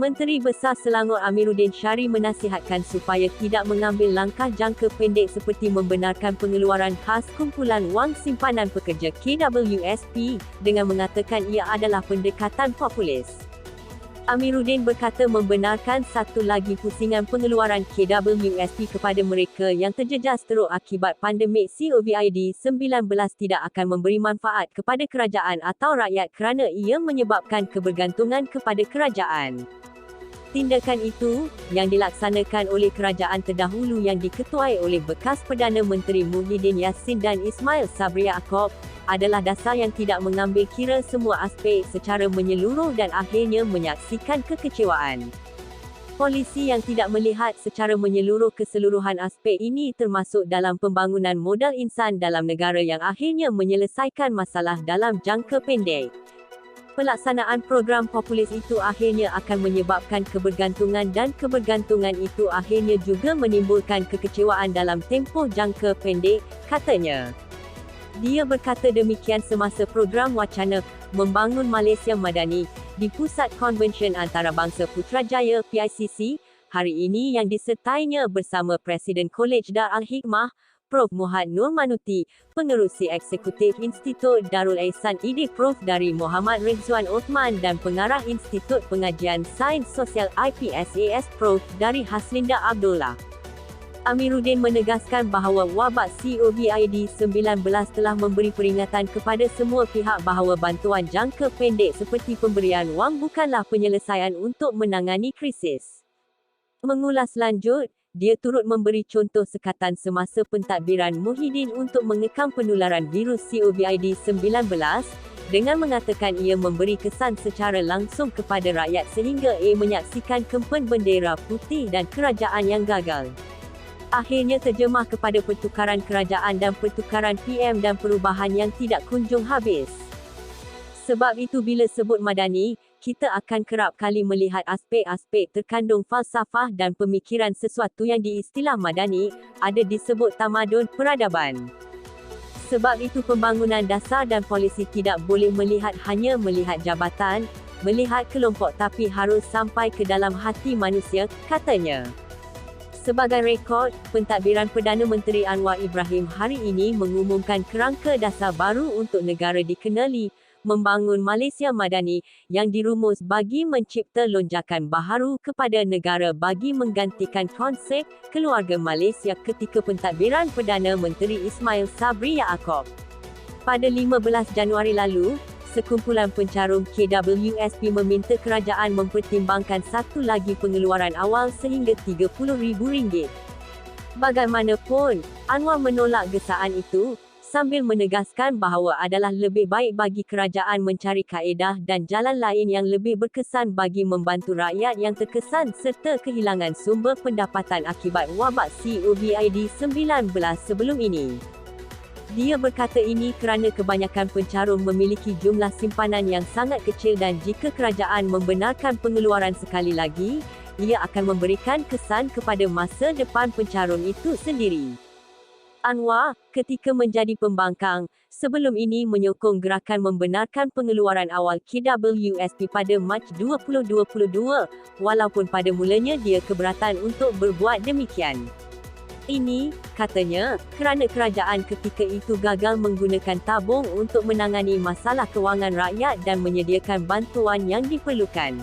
Menteri Besar Selangor Amiruddin Syari menasihatkan supaya tidak mengambil langkah jangka pendek seperti membenarkan pengeluaran khas kumpulan wang simpanan pekerja KWSP dengan mengatakan ia adalah pendekatan populis. Amiruddin berkata membenarkan satu lagi pusingan pengeluaran KWSP kepada mereka yang terjejas teruk akibat pandemik COVID-19 tidak akan memberi manfaat kepada kerajaan atau rakyat kerana ia menyebabkan kebergantungan kepada kerajaan. Tindakan itu, yang dilaksanakan oleh kerajaan terdahulu yang diketuai oleh bekas Perdana Menteri Muhyiddin Yassin dan Ismail Sabri Yaakob, adalah dasar yang tidak mengambil kira semua aspek secara menyeluruh dan akhirnya menyaksikan kekecewaan. Polisi yang tidak melihat secara menyeluruh keseluruhan aspek ini termasuk dalam pembangunan modal insan dalam negara yang akhirnya menyelesaikan masalah dalam jangka pendek. Pelaksanaan program populis itu akhirnya akan menyebabkan kebergantungan dan kebergantungan itu akhirnya juga menimbulkan kekecewaan dalam tempoh jangka pendek, katanya. Dia berkata demikian semasa program wacana Membangun Malaysia Madani di Pusat Konvensyen Antarabangsa Putrajaya PICC hari ini yang disertainya bersama Presiden Kolej Darul Hikmah, Prof. Muhammad Nur Manuti, Pengerusi Eksekutif Institut Darul Ehsan ID Prof. dari Muhammad Rizwan Othman dan Pengarah Institut Pengajian Sains Sosial IPSAS Prof. dari Haslinda Abdullah. Amiruddin menegaskan bahawa wabak COVID-19 telah memberi peringatan kepada semua pihak bahawa bantuan jangka pendek seperti pemberian wang bukanlah penyelesaian untuk menangani krisis. Mengulas lanjut, dia turut memberi contoh sekatan semasa pentadbiran Muhyiddin untuk mengekang penularan virus COVID-19 dengan mengatakan ia memberi kesan secara langsung kepada rakyat sehingga menyaksikan kempen bendera putih dan kerajaan yang gagal. Akhirnya terjemah kepada pertukaran kerajaan dan pertukaran PM dan perubahan yang tidak kunjung habis. Sebab itu bila sebut Madani, kita akan kerap kali melihat aspek-aspek terkandung falsafah dan pemikiran sesuatu yang diistilah Madani, ada disebut tamadun peradaban. Sebab itu pembangunan dasar dan polisi tidak boleh melihat hanya melihat jabatan, melihat kelompok tapi harus sampai ke dalam hati manusia, katanya. Sebagai rekod, pentadbiran Perdana Menteri Anwar Ibrahim hari ini mengumumkan kerangka dasar baru untuk negara dikenali, Membangun Malaysia Madani, yang dirumus bagi mencipta lonjakan baharu kepada negara bagi menggantikan konsep keluarga Malaysia ketika pentadbiran Perdana Menteri Ismail Sabri Yaakob. Pada 15 Januari lalu, sekumpulan pencarum KWSP meminta kerajaan mempertimbangkan satu lagi pengeluaran awal sehingga RM30,000. Bagaimanapun, Anwar menolak gesaan itu, sambil menegaskan bahawa adalah lebih baik bagi kerajaan mencari kaedah dan jalan lain yang lebih berkesan bagi membantu rakyat yang terkesan serta kehilangan sumber pendapatan akibat wabak COVID-19 sebelum ini. Dia berkata ini kerana kebanyakan pencarum memiliki jumlah simpanan yang sangat kecil dan jika kerajaan membenarkan pengeluaran sekali lagi, ia akan memberikan kesan kepada masa depan pencarum itu sendiri. Anwar, ketika menjadi pembangkang, sebelum ini menyokong gerakan membenarkan pengeluaran awal KWSP pada Mac 2022, walaupun pada mulanya dia keberatan untuk berbuat demikian. Ini, katanya, kerana kerajaan ketika itu gagal menggunakan tabung untuk menangani masalah kewangan rakyat dan menyediakan bantuan yang diperlukan.